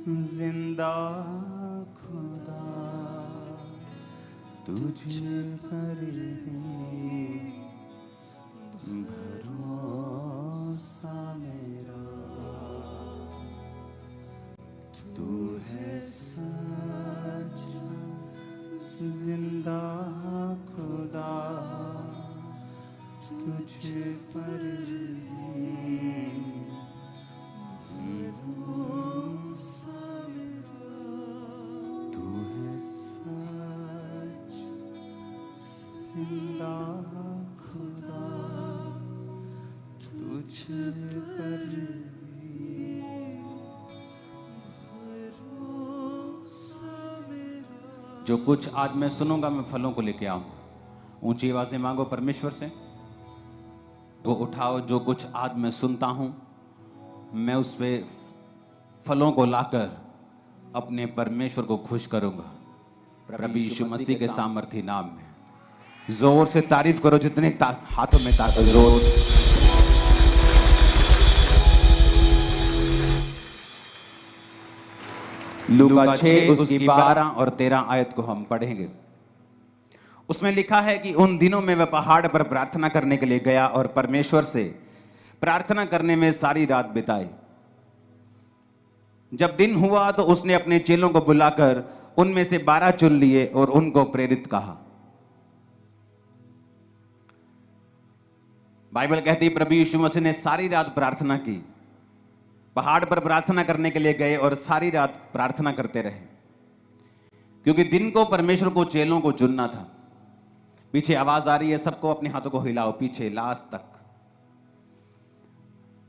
जिंदा खुदा तुझे पर है भरोसा मेरा, तू है सच्चा जिंदा खुदा तुझे पर है भरोसा मेरा, तू है सच जिंदा खुदा तुझे पर भरोसा मेरा। जो कुछ आज मैं सुनूंगा मैं फलों को लेके आऊंगा। ऊंची आवाज से मांगो परमेश्वर से, वो उठाओ जो कुछ आज मैं सुनता हूं मैं उस पे फलों को लाकर अपने परमेश्वर को खुश करूंगा प्रभु यीशु मसीह के सामर्थी नाम में। जोर से तारीफ करो जितने हाथों में ताकत, जोर। लूका 6 उसकी 12 और 13 आयत को हम पढ़ेंगे। उसमें लिखा है कि उन दिनों में वह पहाड़ पर प्रार्थना करने के लिए गया और परमेश्वर से प्रार्थना करने में सारी रात बिताई। जब दिन हुआ तो उसने अपने चेलों को बुलाकर उनमें से 12 चुन लिए और उनको प्रेरित कहा। बाइबल कहती है प्रभु यीशु मसीह ने सारी रात प्रार्थना की, पहाड़ पर प्रार्थना करने के लिए गए और सारी रात प्रार्थना करते रहे, क्योंकि दिन को परमेश्वर को चेलों को चुनना था। पीछे आवाज आ रही है, सबको अपने हाथों को हिलाओ पीछे लास्ट तक।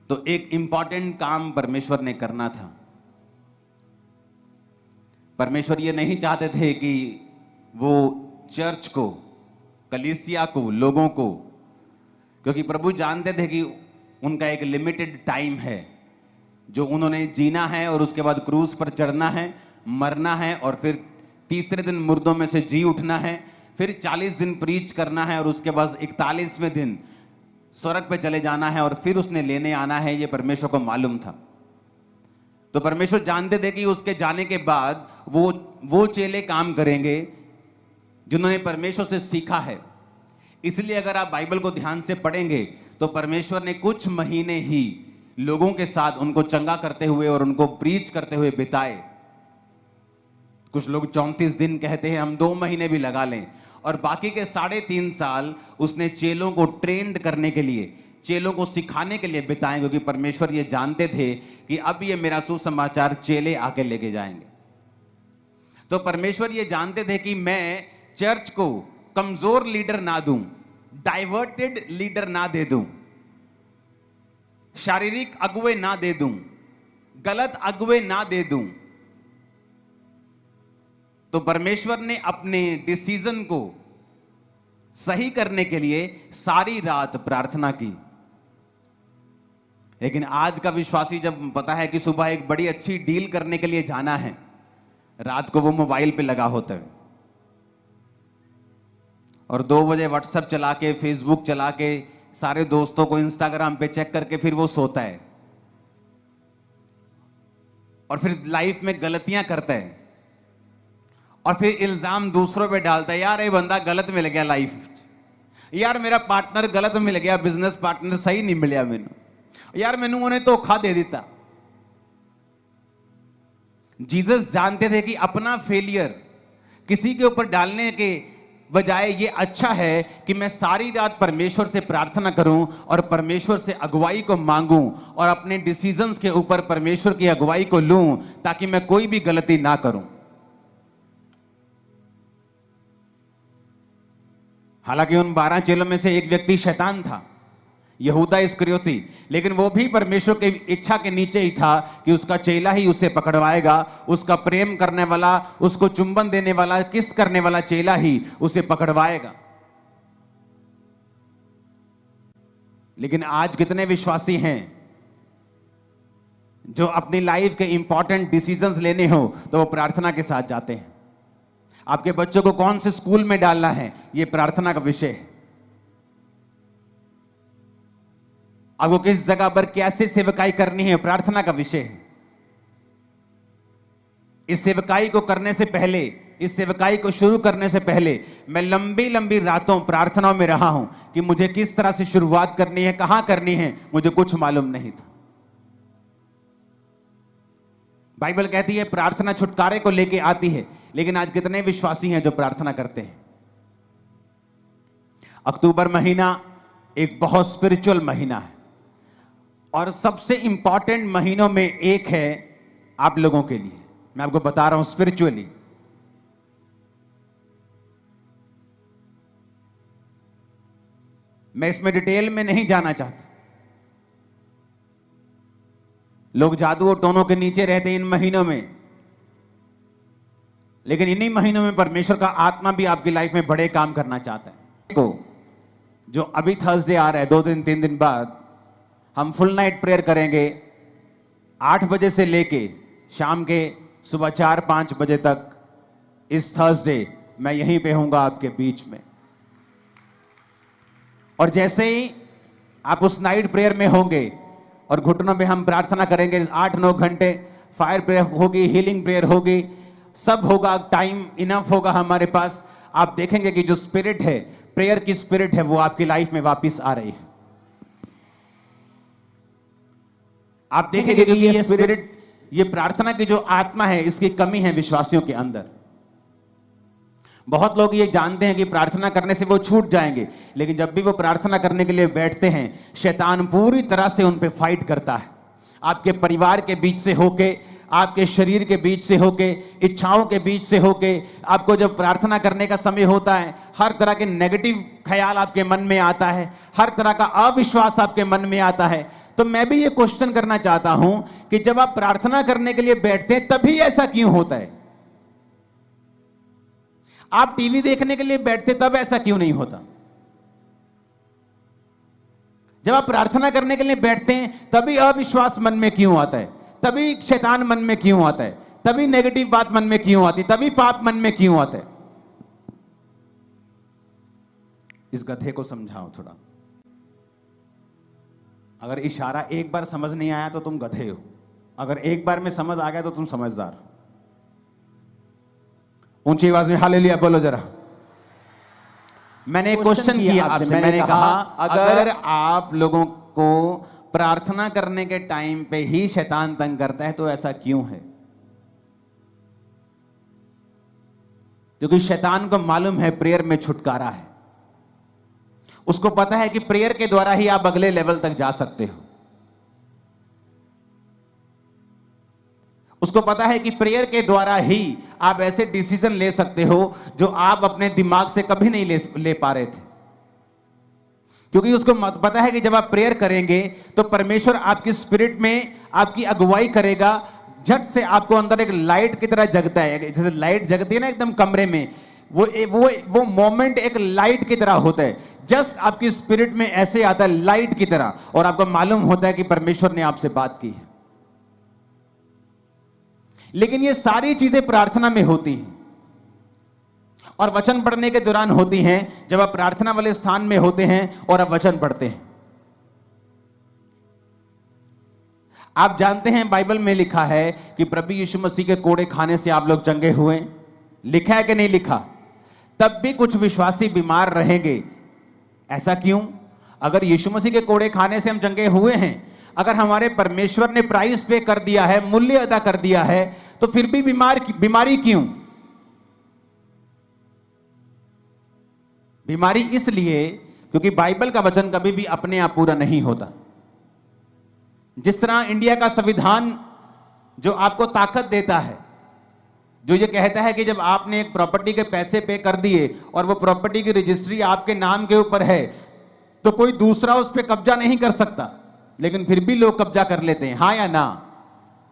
तो एक इंपॉर्टेंट काम परमेश्वर ने करना था। परमेश्वर ये नहीं चाहते थे कि वो चर्च को, कलीसिया को, लोगों को, क्योंकि प्रभु जानते थे कि उनका एक लिमिटेड टाइम है जो उन्होंने जीना है और उसके बाद क्रूस पर चढ़ना है, मरना है और फिर तीसरे दिन मुर्दों में से जी उठना है, फिर 40 दिन प्रीच करना है और उसके बाद 41वें दिन स्वर्ग पे चले जाना है और फिर उसने लेने आना है। ये परमेश्वर को मालूम था। तो परमेश्वर जानते थे कि उसके जाने के बाद वो चेले काम करेंगे जिन्होंने परमेश्वर से सीखा है। इसलिए अगर आप बाइबल को ध्यान से पढ़ेंगे तो परमेश्वर ने कुछ महीने ही लोगों के साथ उनको चंगा करते हुए और उनको प्रीच करते हुए बिताए। कुछ लोग 34 दिन कहते हैं, हम 2 महीने भी लगा लें। और बाकी के 3.5 साल उसने चेलों को ट्रेंड करने के लिए, चेलों को सिखाने के लिए बिताए, क्योंकि परमेश्वर ये जानते थे कि अब ये मेरा सुसमाचार चेले आके लेके जाएंगे। तो परमेश्वर ये जानते थे कि मैं चर्च को कमजोर लीडर ना दूं, डाइवर्टेड लीडर ना दे दूं, शारीरिक अगुवे ना दे दूं, गलत अगुवे ना दे दूं। तो परमेश्वर ने अपने डिसीजन को सही करने के लिए सारी रात प्रार्थना की। लेकिन आज का विश्वासी जब पता है कि सुबह एक बड़ी अच्छी डील करने के लिए जाना है, रात को वो मोबाइल पे लगा होता है और 2 बजे व्हाट्सएप चला के, फेसबुक चला के, सारे दोस्तों को इंस्टाग्राम पे चेक करके फिर वो सोता है और फिर लाइफ में गलतियां करता है और फिर इल्जाम दूसरों पे डालता है, यार ये बंदा गलत मिल गया लाइफ, यार मेरा पार्टनर गलत मिल गया, बिजनेस पार्टनर सही नहीं मिलिया मैनू, यार मैनू उन्हें धोखा दे दिता। जीसस जानते थे कि अपना फेलियर किसी के ऊपर डालने के बजाय ये अच्छा है कि मैं सारी रात परमेश्वर से प्रार्थना करूं और परमेश्वर से अगुवाई को मांगूं और अपने डिसीजंस के ऊपर परमेश्वर की अगुवाई को लूं, ताकि मैं कोई भी गलती ना करूं। हालांकि उन 12 चेलों में से एक व्यक्ति शैतान था, यहूदा इस्करियोती, लेकिन वो भी परमेश्वर की इच्छा के नीचे ही था कि उसका चेला ही उसे पकड़वाएगा, उसका प्रेम करने वाला, उसको चुंबन देने वाला, किस करने वाला चेला ही उसे पकड़वाएगा। लेकिन आज कितने विश्वासी हैं जो अपनी लाइफ के इंपॉर्टेंट डिसीजंस लेने हो तो वो प्रार्थना के साथ जाते हैं। आपके बच्चों को कौन से स्कूल में डालना है, ये प्रार्थना का विषय है। आपको किस जगह पर कैसे सेवकाई करनी है, प्रार्थना का विषय है। इस सेवकाई को करने से पहले, इस सेवकाई को शुरू करने से पहले मैं लंबी लंबी रातों प्रार्थनाओं में रहा हूं कि मुझे किस तरह से शुरुआत करनी है, कहां करनी है, मुझे कुछ मालूम नहीं था। बाइबल कहती है प्रार्थना छुटकारे को लेके आती है, लेकिन आज कितने विश्वासी हैं जो प्रार्थना करते हैं? अक्टूबर महीना एक बहुत स्पिरिचुअल महीना है और सबसे इंपॉर्टेंट महीनों में एक है आप लोगों के लिए। मैं आपको बता रहा हूं स्पिरिचुअली। मैं इसमें डिटेल में नहीं जाना चाहता। लोग जादू और टोनों के नीचे रहते हैं इन महीनों में, लेकिन इन्हीं महीनों में परमेश्वर का आत्मा भी आपकी लाइफ में बड़े काम करना चाहता है। को जो अभी थर्सडे आ रहा है, 2-3 दिन बाद हम फुल नाइट प्रेयर करेंगे 8 बजे से लेके शाम के सुबह 4-5 बजे तक। इस थर्सडे मैं यहीं पे हूंगा आपके बीच में, और जैसे ही आप उस नाइट प्रेयर में होंगे और घुटनों में हम प्रार्थना करेंगे 8-9 घंटे, फायर प्रेयर होगी, हीलिंग प्रेयर होगी, सब होगा, टाइम इनफ होगा हमारे पास। आप देखेंगे कि जो स्पिरिट है, प्रेयर की स्पिरिट है, वो आपकी लाइफ में वापस आ रही है। आप देखेंगे कि ये स्पिरिट, ये प्रार्थना की जो आत्मा है, इसकी कमी है विश्वासियों के अंदर। बहुत लोग ये जानते हैं कि प्रार्थना करने से वो छूट जाएंगे, लेकिन जब भी वो प्रार्थना करने के लिए बैठते हैं, शैतान पूरी तरह से उन पे फाइट करता है। आपके परिवार के बीच से होके, आपके शरीर के बीच से होके, इच्छाओं के बीच से होके, आपको जब प्रार्थना करने का समय होता है, हर तरह के नेगेटिव ख्याल आपके मन में आता है, हर तरह का अविश्वास आपके मन में आता है। तो मैं भी ये क्वेश्चन करना चाहता हूं कि जब आप प्रार्थना करने के लिए बैठते हैं तभी ऐसा क्यों होता है? आप टीवी देखने के लिए बैठते तब ऐसा क्यों नहीं होता? जब आप प्रार्थना करने के लिए बैठते हैं तभी अविश्वास मन में क्यों आता है? तभी शैतान मन में क्यों आता है? तभी नेगेटिव बात मन में क्यों आती? तभी पाप मन में क्यों आता है? इस गधे को समझाओ थोड़ा। अगर इशारा एक बार समझ नहीं आया तो तुम गधे हो, अगर एक बार में समझ आ गया तो तुम समझदार हो। ऊंची आवाज में हालेलुया बोलो जरा। मैंने एक क्वेश्चन किया आपसे, मैंने कहा अगर आप लोगों को प्रार्थना करने के टाइम पे ही शैतान तंग करता है तो ऐसा क्यों है? क्योंकि शैतान को मालूम है प्रेयर में छुटकारा है। उसको पता है कि प्रेयर के द्वारा ही आप अगले लेवल तक जा सकते हो। उसको पता है कि प्रेयर के द्वारा ही आप ऐसे डिसीजन ले सकते हो जो आप अपने दिमाग से कभी नहीं ले पा रहे थे। क्योंकि उसको पता है कि जब आप प्रेयर करेंगे तो परमेश्वर आपकी स्पिरिट में आपकी अगुवाई करेगा। झट से आपको अंदर एक लाइट की तरह जगता है, जैसे लाइट जगती है ना एकदम कमरे में, वो मोमेंट एक लाइट की तरह होता है। जस्ट आपकी स्पिरिट में ऐसे आता है लाइट की तरह, और आपको मालूम होता है कि परमेश्वर ने आपसे बात की है। लेकिन ये सारी चीजें प्रार्थना में होती हैं और वचन पढ़ने के दौरान होती हैं, जब आप प्रार्थना वाले स्थान में होते हैं और आप वचन पढ़ते हैं। आप जानते हैं बाइबल में लिखा है कि प्रभु यीशु मसीह के कोड़े खाने से आप लोग चंगे हुए। लिखा है कि नहीं लिखा? तब भी कुछ विश्वासी बीमार रहेंगे। ऐसा क्यों? अगर यीशु मसीह के कोड़े खाने से हम चंगे हुए हैं, अगर हमारे परमेश्वर ने प्राइस पे कर दिया है, मूल्य अदा कर दिया है, तो फिर भी बीमारी क्यों? बीमारी इसलिए क्योंकि बाइबल का वचन कभी भी अपने आप पूरा नहीं होता। जिस तरह इंडिया का संविधान जो आपको ताकत देता है, जो ये कहता है कि जब आपने एक प्रॉपर्टी के पैसे पे कर दिए और वो प्रॉपर्टी की रजिस्ट्री आपके नाम के ऊपर है, तो कोई दूसरा उस पर कब्जा नहीं कर सकता, लेकिन फिर भी लोग कब्जा कर लेते हैं, हाँ या ना?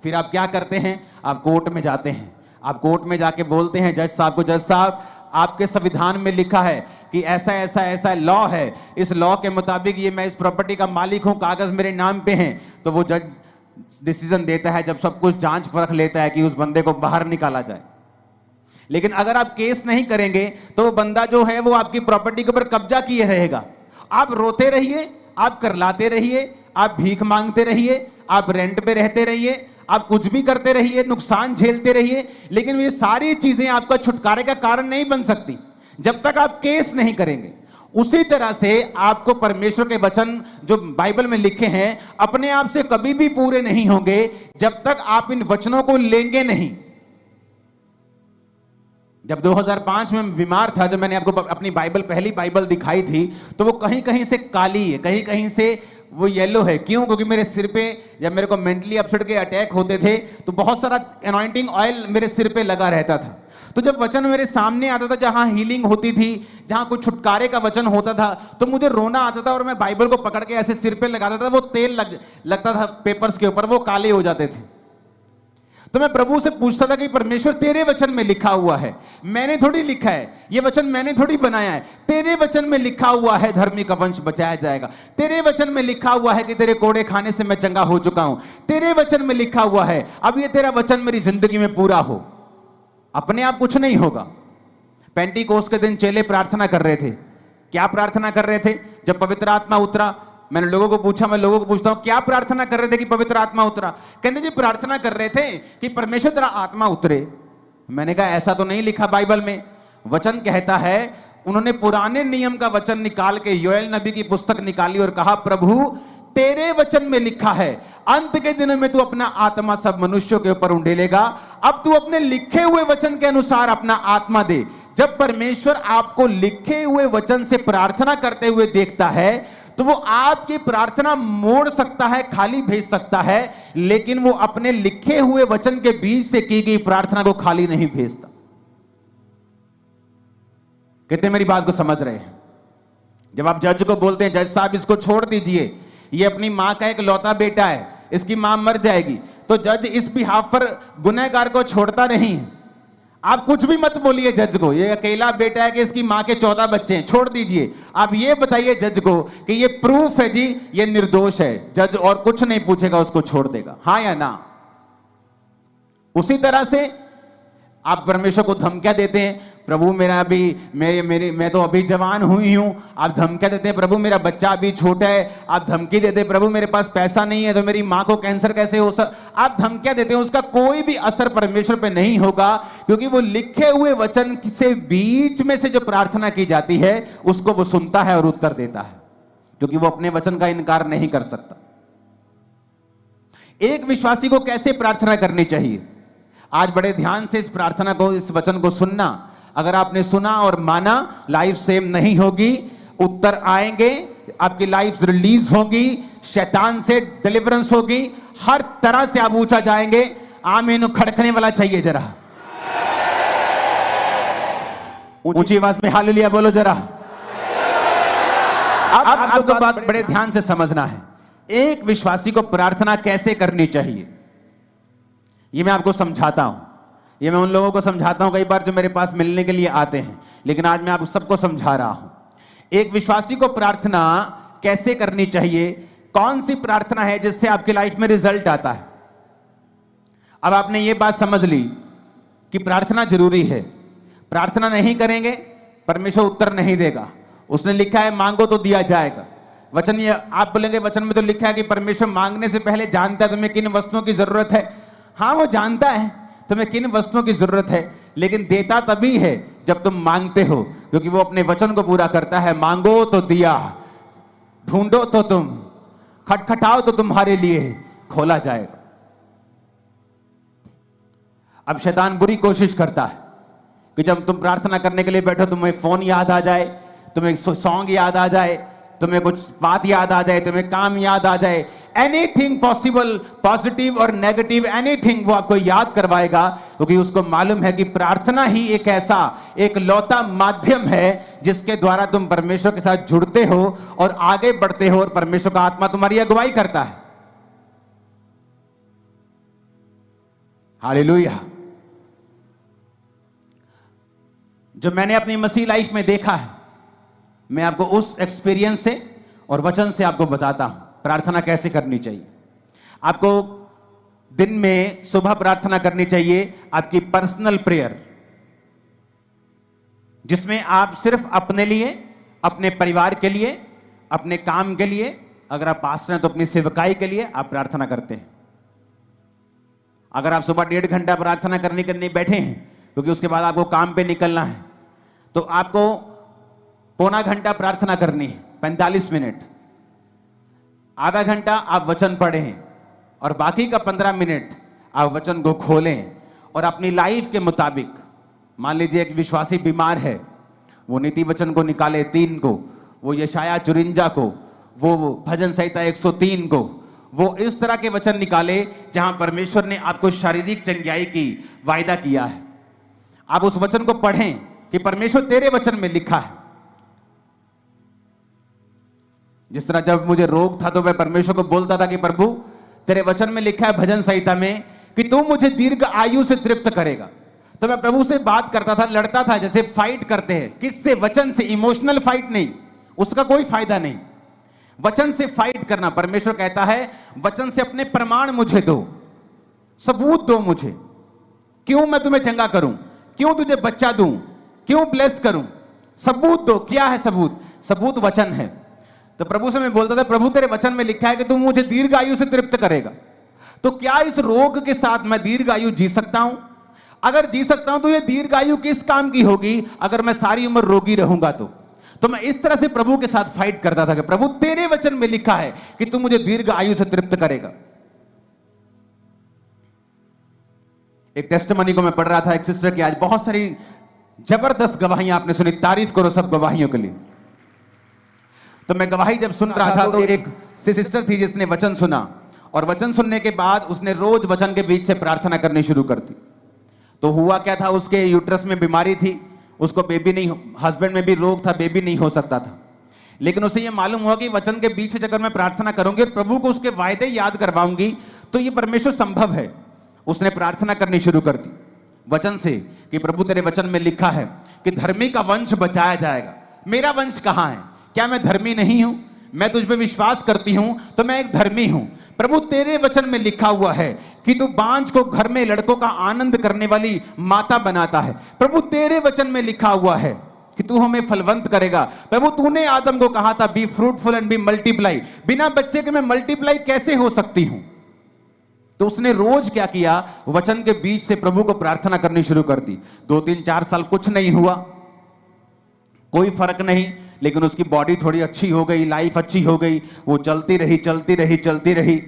फिर आप क्या करते हैं? आप कोर्ट में जाते हैं। आप कोर्ट में जाके बोलते हैं जज साहब को, जज साहब आपके संविधान में लिखा है कि ऐसा ऐसा ऐसा लॉ है, इस लॉ के मुताबिक ये मैं इस प्रॉपर्टी का मालिक हूं, कागज मेरे नाम पे हैं। तो वो जज डिसीजन देता है, जब सब कुछ जांच परख लेता है कि उस बंदे को बाहर निकाला जाए। लेकिन अगर आप केस नहीं करेंगे तो वो बंदा जो है वो आपकी प्रॉपर्टी के ऊपर कब्जा किए रहेगा। आप रोते रहिए, आप करलाते रहिए, आप भीख मांगते रहिए, आप रेंट पे रहते रहिए, आप कुछ भी करते रहिए, नुकसान झेलते रहिए, लेकिन ये सारी चीजें आपका छुटकारे का कारण नहीं बन सकती जब तक आप केस नहीं करेंगे। उसी तरह से आपको परमेश्वर के वचन जो बाइबल में लिखे हैं अपने आप से कभी भी पूरे नहीं होंगे जब तक आप इन वचनों को लेंगे नहीं। जब 2005 में बीमार था, जब मैंने आपको अपनी बाइबल, पहली बाइबल दिखाई थी, तो वो कहीं कहीं से काली है, कहीं कहीं से वो येलो है। क्यों? क्योंकि मेरे सिर पे जब मेरे को मेंटली अपसेट के अटैक होते थे तो बहुत सारा अनॉइंटिंग ऑयल मेरे सिर पे लगा रहता था। तो जब वचन मेरे सामने आता था, जहां हीलिंग होती थी, जहां कुछ छुटकारे का वचन होता था, तो मुझे रोना आता था और मैं बाइबल को पकड़ के ऐसे सिर पे लगाता था, वो तेल लगता था पेपर्स के ऊपर, वो काले हो जाते थे। तो मैं प्रभु से पूछता था कि परमेश्वर तेरे वचन में लिखा हुआ है, मैंने थोड़ी लिखा है, ये वचन मैंने थोड़ी बनाया है, तेरे वचन में लिखा हुआ है धर्मी का वंश बचाया जाएगा, तेरे वचन में लिखा हुआ है कि तेरे कोड़े खाने से मैं चंगा हो चुका हूं, तेरे वचन में लिखा हुआ है, अब ये तेरा वचन मेरी जिंदगी में पूरा हो। अपने आप कुछ नहीं होगा। पेंटीकोस्त के दिन चेले प्रार्थना कर रहे थे। क्या प्रार्थना कर रहे थे? जब पवित्र आत्मा उतरा, मैंने लोगों को पूछा, मैं लोगों को पूछता हूं क्या प्रार्थना कर रहे थे कि पवित्र आत्मा उतरा? कहते जी प्रार्थना कर रहे थे कि परमेश्वर तेरा आत्मा उतरे। मैंने कहा ऐसा तो नहीं लिखा बाइबल में। वचन कहता है, उन्होंने पुराने नियम का वचन निकाल के योएल नबी की पुस्तक निकाली और कहा प्रभु तेरे वचन में लिखा है अंत के दिनों में तू अपना आत्मा सब मनुष्यों के ऊपर उंडेलेगा। अब तू अपने लिखे हुए वचन के अनुसार अपना आत्मा दे। जब परमेश्वर आपको लिखे हुए वचन से प्रार्थना करते हुए देखता है तो वो आपकी प्रार्थना मोड़ सकता है, खाली भेज सकता है, लेकिन वो अपने लिखे हुए वचन के बीच से की गई प्रार्थना को खाली नहीं भेजता। कितने मेरी बात को समझ रहे हैं? जब आप जज को बोलते हैं जज साहब इसको छोड़ दीजिए, ये अपनी मां का एक लौता बेटा है, इसकी मां मर जाएगी, तो जज इस बिहाफ पर गुनहगार को छोड़ता नहीं है। आप कुछ भी मत बोलिए जज को, ये अकेला बेटा है कि इसकी मां के 14 बच्चे हैं, छोड़ दीजिए। आप ये बताइए जज को कि ये प्रूफ है जी, ये निर्दोष है। जज और कुछ नहीं पूछेगा, उसको छोड़ देगा, हाँ या ना। उसी तरह से आप परमेश्वर को धमकियां देते हैं, प्रभु मेरा अभी मैं तो अभी जवान हुई हूं, आप धमकियां देते हैं, प्रभु मेरा बच्चा अभी छोटा है, आप धमकी देते हैं, प्रभु मेरे पास पैसा नहीं है तो मेरी मां को कैंसर कैसे हो आप धमकियां देते हैं। उसका कोई भी असर परमेश्वर पे नहीं होगा, क्योंकि वो लिखे हुए वचन से बीच में से जो प्रार्थना की जाती है उसको वो सुनता है और उत्तर देता है, क्योंकि वो अपने वचन का इनकार नहीं कर सकता। एक विश्वासी को कैसे प्रार्थना करनी चाहिए? आज बड़े ध्यान से इस प्रार्थना को, इस वचन को सुनना। अगर आपने सुना और माना, लाइफ सेम नहीं होगी, उत्तर आएंगे, आपकी लाइफ रिलीज होगी, शैतान से डिलीवरेंस होगी, हर तरह से आप ऊंचा जाएंगे। आमीन खड़कने वाला चाहिए जरा, ऊंची आवाज में हालेलुया बोलो जरा। अब आपको बात बड़े ध्यान से समझना है, एक विश्वासी को प्रार्थना कैसे करनी चाहिए ये मैं आपको समझाता हूं। ये मैं उन लोगों को समझाता हूं कई बार जो मेरे पास मिलने के लिए आते हैं, लेकिन आज मैं आप सबको समझा रहा हूं एक विश्वासी को प्रार्थना कैसे करनी चाहिए, कौन सी प्रार्थना है जिससे आपकी लाइफ में रिजल्ट आता है। अब आपने ये बात समझ ली कि प्रार्थना जरूरी है, प्रार्थना नहीं करेंगे परमेश्वर उत्तर नहीं देगा। उसने लिखा है मांगो तो दिया जाएगा। वचन ये आप बोलेंगे वचन में तो लिखा है कि परमेश्वर मांगने से पहले जानता है तुम्हें किन वस्तुओं की जरूरत है। हाँ वो जानता है तुम्हें किन वस्तुओं की जरूरत है, लेकिन देता तभी है जब तुम मांगते हो, क्योंकि वो अपने वचन को पूरा करता है। मांगो तो दिया, ढूंढो तो तुम, खटखटाओ तो तुम्हारे लिए खोला जाएगा। अब शैतान बुरी कोशिश करता है कि जब तुम प्रार्थना करने के लिए बैठो तुम्हें फोन याद आ जाए, तुम्हें सॉन्ग याद आ जाए, तुम्हें कुछ बात याद आ जाए, तुम्हें काम याद आ जाए, एनीथिंग पॉसिबल, पॉजिटिव और नेगेटिव एनीथिंग वो आपको याद करवाएगा, क्योंकि उसको मालूम है कि प्रार्थना ही एक ऐसा एक लौता माध्यम है जिसके द्वारा तुम परमेश्वर के साथ जुड़ते हो और आगे बढ़ते हो और परमेश्वर का आत्मा तुम्हारी अगुवाई करता है। हालेलुया। जो मैंने अपनी मसीह लाइफ में देखा है, मैं आपको उस एक्सपीरियंस से और वचन से आपको बताता हूं प्रार्थना कैसे करनी चाहिए। आपको दिन में सुबह प्रार्थना करनी चाहिए, आपकी पर्सनल प्रेयर, जिसमें आप सिर्फ अपने लिए, अपने परिवार के लिए, अपने काम के लिए, अगर आप पास्टर हैं तो अपनी सेवकाई के लिए आप प्रार्थना करते हैं। अगर आप सुबह 1.5 घंटा प्रार्थना करने के लिए बैठे हैं क्योंकि उसके बाद आपको काम पे निकलना है, तो आपको पौना घंटा प्रार्थना करनी है, 45 मिनट। आधा घंटा आप वचन पढ़ें और बाकी का 15 मिनट आप वचन को खोलें और अपनी लाइफ के मुताबिक, मान लीजिए एक विश्वासी बीमार है, वो नीति वचन को निकाले 3 को, वो यशाया 54 को, वो भजन संहिता 103 को, वो इस तरह के वचन निकाले जहां परमेश्वर ने आपको शारीरिक चंगाई की वायदा किया है। आप उस वचन को पढ़ें कि परमेश्वर तेरे वचन में लिखा है। जिस तरह जब मुझे रोग था तो मैं परमेश्वर को बोलता था कि प्रभु तेरे वचन में लिखा है भजन संहिता में कि तू मुझे दीर्घ आयु से तृप्त करेगा, तो मैं प्रभु से बात करता था, लड़ता था, जैसे फाइट करते हैं। किससे? वचन से। इमोशनल फाइट नहीं, उसका कोई फायदा नहीं। वचन से फाइट करना। परमेश्वर कहता है वचन से अपने प्रमाण मुझे दो, सबूत दो मुझे। क्यों मैं तुम्हें चंगा करूं, क्यों तुझे बच्चा दूं, क्यों ब्लेस करूं, सबूत दो। क्या है सबूत? सबूत वचन है। तो प्रभु से मैं बोलता था प्रभु तेरे वचन में लिखा है कि तू मुझे दीर्घ आयु से तृप्त करेगा, तो क्या इस रोग के साथ मैं दीर्घ आयु जी सकता हूं? अगर जी सकता हूं तो ये दीर्घ आयु किस काम की होगी अगर मैं सारी उम्र रोगी रहूंगा? तो मैं इस तरह से प्रभु के साथ फाइट करता था कि प्रभु तेरे वचन में लिखा है कि तू मुझे दीर्घ आयु से तृप्त करेगा। एक टेस्टिमनी को मैं पढ़ रहा था, एक सिस्टर की। आज बहुत सारी जबरदस्त गवाहियां आपने सुनी, तारीफ करो सब गवाहियों के लिए। तो मैं गवाही जब सुन रहा था तो एक सिस्टर थी जिसने वचन सुना, और वचन सुनने के बाद उसने रोज वचन के बीच से प्रार्थना करनी शुरू कर दी। तो हुआ क्या था, उसके यूट्रस में बीमारी थी, उसको बेबी नहीं, हस्बैंड में भी रोग था, बेबी नहीं हो सकता था। लेकिन उसे ये मालूम हुआ कि वचन के बीच से अगर मैं प्रार्थना करूंगी और प्रभु को उसके वायदे याद करवाऊंगी तो ये परमेश्वर संभव है। उसने प्रार्थना करनी शुरू कर दी वचन से कि प्रभु तेरे वचन में लिखा है कि धर्मी का वंश बचाया जाएगा। मेरा वंश कहां है? क्या मैं धर्मी नहीं हूं? मैं तुझ पे विश्वास करती हूं तो मैं एक धर्मी हूं। प्रभु तेरे वचन में लिखा हुआ है कि तू बांझ को घर में लड़कों का आनंद करने वाली माता बनाता है। प्रभु तेरे वचन में लिखा हुआ है कि तू हमें फलवंत करेगा। प्रभु तूने आदम को कहा था be fruitful and be multiply. बिना बच्चे के मैं मल्टीप्लाई कैसे हो सकती हूं? तो उसने रोज क्या किया, वचन के बीच से प्रभु को प्रार्थना करनी शुरू कर दी। 2, 3, 4 साल कुछ नहीं हुआ, कोई फर्क नहीं, लेकिन उसकी बॉडी थोड़ी अच्छी हो गई, लाइफ अच्छी हो गई। वो चलती रही चलती रही चलती रही।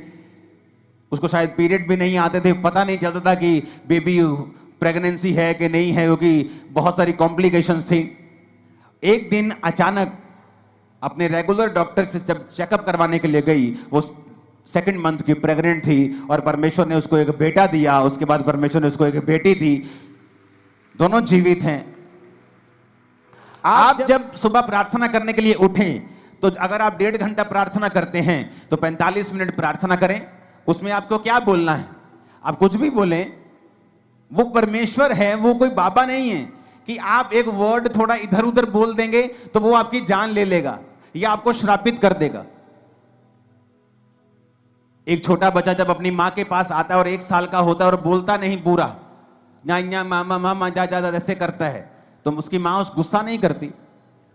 उसको शायद पीरियड भी नहीं आते थे, पता नहीं चलता था कि बेबी प्रेगनेंसी है कि नहीं है, क्योंकि बहुत सारी कॉम्प्लिकेशंस थी। एक दिन अचानक अपने रेगुलर डॉक्टर से जब चेकअप करवाने के लिए गई, वो 2nd मंथ की प्रेग्नेंट थी और परमेश्वर ने उसको एक बेटा दिया। उसके बाद परमेश्वर ने उसको एक बेटी दी, दोनों जीवित हैं। आप जब सुबह प्रार्थना करने के लिए उठें तो अगर आप 1.5 घंटा प्रार्थना करते हैं तो 45 मिनट प्रार्थना करें। उसमें आपको क्या बोलना है? आप कुछ भी बोलें, वो परमेश्वर है, वो कोई बाबा नहीं है कि आप एक वर्ड थोड़ा इधर उधर बोल देंगे तो वो आपकी जान ले लेगा या आपको श्रापित कर देगा। एक छोटा बच्चा जब अपनी मां के पास आता है और 1 साल का होता है और बोलता नहीं पूरा, या मामा मामा जा जा ऐसे करता है, तो उसकी मां उस गुस्सा नहीं करती।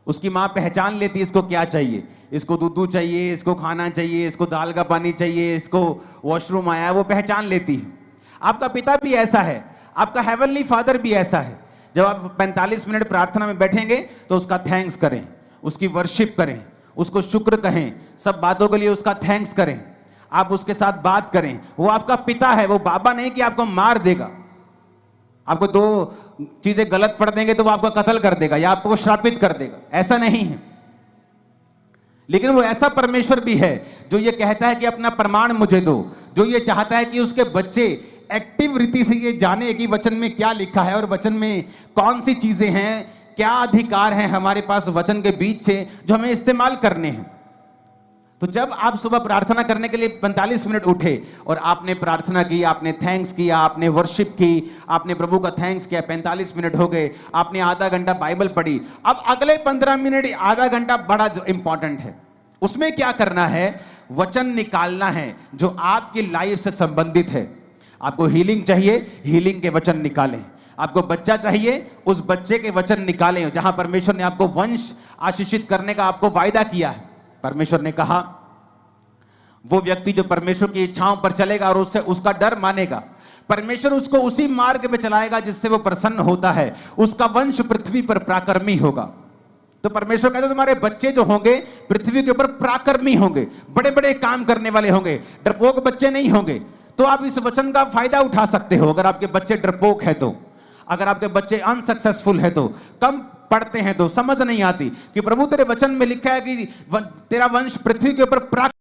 उसकी मां पहचान लेती है इसको क्या चाहिए, इसको दूध चाहिए, इसको खाना चाहिए, इसको दाल का पानी चाहिए, इसको वॉशरूम आया है, वो पहचान लेती है। आपका पिता भी ऐसा है, आपका हेवनली फादर भी ऐसा है। जब आप 45 मिनट प्रार्थना में बैठेंगे तो उसका थैंक्स करें, उसकी वर्शिप करें, उसको शुक्र कहें, सब बातों के लिए उसका थैंक्स करें, आप उसके साथ बात करें। वो आपका पिता है, वो बाबा नहीं कि आपको मार देगा। आपको 2 चीजें गलत पढ़ देंगे तो वो आपका कत्ल कर देगा या आपको श्रापित कर देगा, ऐसा नहीं है। लेकिन वो ऐसा परमेश्वर भी है जो ये कहता है कि अपना प्रमाण मुझे दो, जो ये चाहता है कि उसके बच्चे एक्टिव रीति से ये जाने कि वचन में क्या लिखा है और वचन में कौन सी चीजें हैं, क्या अधिकार हैं हमारे पास वचन के बीच से जो हमें इस्तेमाल करने हैं। तो जब आप सुबह प्रार्थना करने के लिए 45 मिनट उठे और आपने प्रार्थना की, आपने थैंक्स किया, आपने वर्शिप की, आपने प्रभु का थैंक्स किया, 45 मिनट हो गए, आपने आधा घंटा बाइबल पढ़ी। अब अगले 15 मिनट, आधा घंटा बड़ा इंपॉर्टेंट है। उसमें क्या करना है? वचन निकालना है जो आपकी लाइफ से संबंधित है। आपको हीलिंग चाहिए, हीलिंग के वचन निकालें। आपको बच्चा चाहिए, उस बच्चे के वचन निकालें। जहां परमेश्वर ने आपको वंश आशीषित करने का आपको वायदा किया है, परमेश्वर ने कहा वो व्यक्ति जो परमेश्वर की इच्छाओं पर चलेगा और उससे उसका डर मानेगा, परमेश्वर उसको उसी मार्ग में चलाएगा जिससे वो प्रसन्न होता है, उसका वंश पृथ्वी पर पराक्रमी होगा। तो परमेश्वर कहते हैं तुम्हारे बच्चे जो होंगे पृथ्वी के ऊपर पराक्रमी होंगे, बड़े बड़े काम करने वाले होंगे, डरपोक बच्चे नहीं होंगे। तो आप इस वचन का फायदा उठा सकते हो। अगर आपके बच्चे डरपोक है तो, अगर आपके बच्चे अनसक्सेसफुल है तो, कम पढ़ते हैं तो, समझ नहीं आती कि प्रभु तेरे वचन में लिखा है कि तेरा वंश पृथ्वी के ऊपर